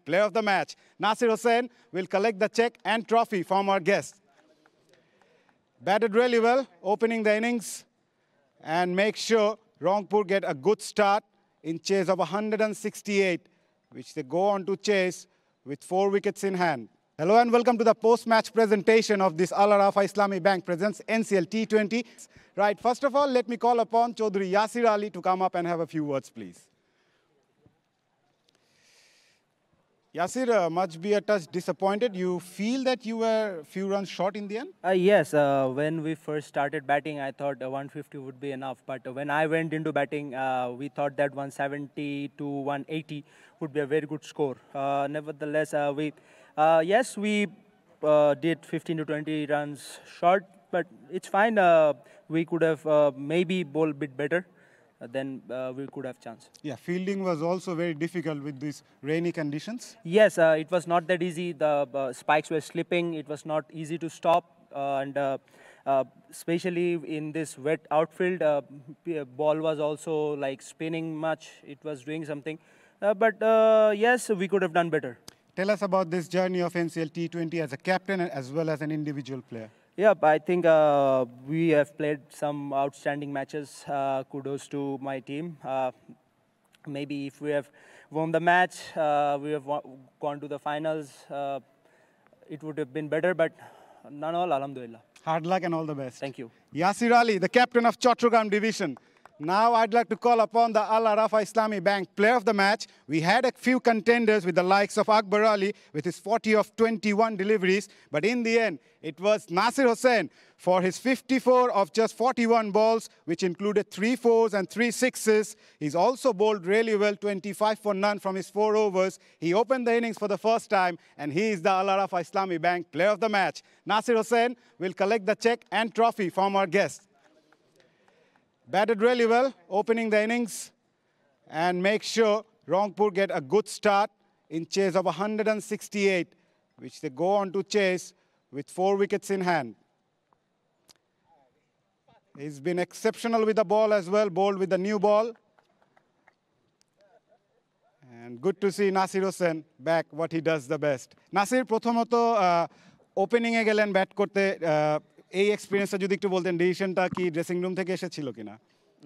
player of the match. Nasir Hussain will collect the check and trophy from our guest. Batted really well, opening the innings, and make sure Rangpur get a good start in chase of 168, which they go on to chase with 4 wickets in hand. Hello and welcome to the post-match presentation of this Al Arafa Islami Bank presents NCL T20. Right, first of all, let me call upon Chaudhry Yasir Ali to come up and have a few words, please. Yasir, must be a touch disappointed. You feel that you were a few runs short in the end? Yes, when we first started batting, I thought 150 would be enough. But when I went into batting, we thought that 170 to 180 would be a very good score. Nevertheless, we did 15 to 20 runs short, but it's fine. We could have maybe bowled a bit better. Then we could have chance. Yeah, fielding was also very difficult with these rainy conditions. Yes, it was not that easy. The spikes were slipping. It was not easy to stop. Especially in this wet outfield, ball was also like spinning much. It was doing something. Yes, we could have done better. Tell us about this journey of NCL T20 as a captain as well as an individual player. Yeah, I think we have played some outstanding matches. Kudos to my team. Maybe if we have won the match, we have gone to the finals, it would have been better, but none all, alhamdulillah. Hard luck and all the best. Thank you. Yasir Ali, the captain of Chattogram division. Now I'd like to call upon the Al Arafa Islami Bank player of the match. We had a few contenders with the likes of Akbar Ali with his 40 of 21 deliveries. But in the end, it was Nasir Hussain for his 54 of just 41 balls, which included 3 fours and 3 sixes. He's also bowled really well, 25 for none from his 4 overs. He opened the innings for the first time, and he is the Al Arafa Islami Bank player of the match. Nasir Hussain will collect the check and trophy from our guest. Batted really well, opening the innings, and make sure Rangpur get a good start in chase of 168, which they go on to chase with 4 wickets in hand. He's been exceptional with the ball as well, bowled with the new ball. And good to see Nasir Hussain back, what he does the best. Nasir, প্রথমত opening এ গেলেন bat করতে এই এক্সপেরিয়েন্সটা যদি একটু বলতেন ডিসিশনটা কি dressing room থেকে এসেছিল কিনা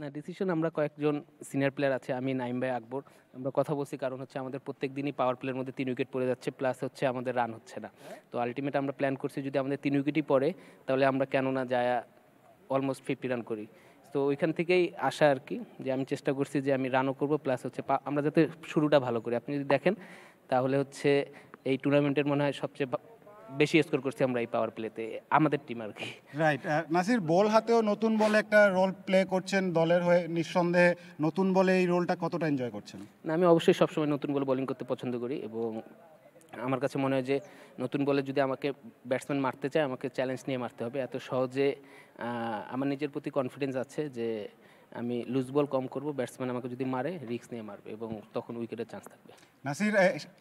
না ডিসিশন আমরা কয়েকজন সিনিয়র প্লেয়ার আছে আমি নাইম ভাই আকবর আমরা কথা বলছি কারণ হচ্ছে আমাদের প্রত্যেক দিনই পাওয়ার প্লের মধ্যে 3 উইকেট পড়ে যাচ্ছে প্লাস হচ্ছে আমাদের রান হচ্ছে না তো আলটিমেট আমরা প্ল্যান করছি যদি আমাদের 3 উইকেটই পড়ে তাহলে আমরা কেন না যায় অলমোস্ট 50 রান করি তো ওইখান থেকেই আশা আর কি যে আমি চেষ্টা করছি যে আমি রানও করব প্লাস হচ্ছে আমরা যাতে শুরুটা ভালো করি আপনি যদি দেখেন তাহলে হচ্ছে এই টুর্নামেন্টের মনে হয় সবচেয়ে বেশি স্কোর করছি আমরা এই পাওয়ার প্লেতে আমাদের টিম আর কি রাইট নাসির বল হাতেও নতুন বলে একটা রোল প্লে করছেন দলের হয়ে নিঃসন্দেহে নতুন বলে এই রোলটা কতটা এনজয় করছেন না আমি অবশ্যই সবসময় নতুন বলে বোলিং করতে পছন্দ করি এবং আমার কাছে মনে হয় যে নতুন বলে যদি আমাকে ব্যাটসম্যান মারতে চায় আমাকে চ্যালেঞ্জ নিয়ে মারতে হবে এত সহজে আমার নিজের প্রতি কনফিডেন্স আছে যে আমি লুজ বল কম করব ব্যাটসম্যান আমাকে যদি মারে রিস্ক নিয়ে মারবে এবং তখন উইকেটের চান্স থাকবে নাসির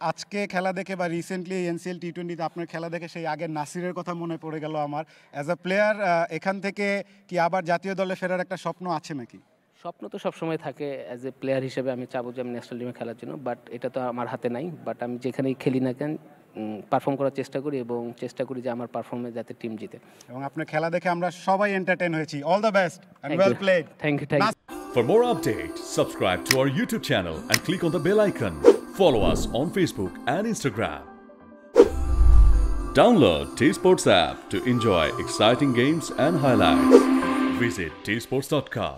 আজকে খেলা দেখে বা রিসেন্টলি এনসিএল টি20তে আপনার খেলা দেখে সেই আগের নাসিরের কথা মনে পড়ে গেল আমার অ্যাজ আ প্লেয়ার এখান থেকে কি আবার জাতীয় দলে ফেরার একটা স্বপ্ন আছে নাকি স্বপ্ন তো সবসময় থাকে অ্যাজ এ প্লেয়ার হিসেবে আমি চাবো যে আমি ন্যাশনাল টিমে খেলার জন্য বাট এটা তো আমার হাতে নাই বাট আমি যেখানেই খেলি না কেন পারফর্ম করার চেষ্টা করি এবং চেষ্টা করি যে আমার পারফরম্যান্স যাতে টিম জিতে এবং আপনার খেলা দেখে আমরা সবাই এন্টারটেইন হয়েছি all the best and well played thank you For more updates, subscribe to our YouTube channel and click on the bell icon. Follow us on Facebook and Instagram. Download T-Sports app to enjoy exciting games and highlights. Visit tsports.com.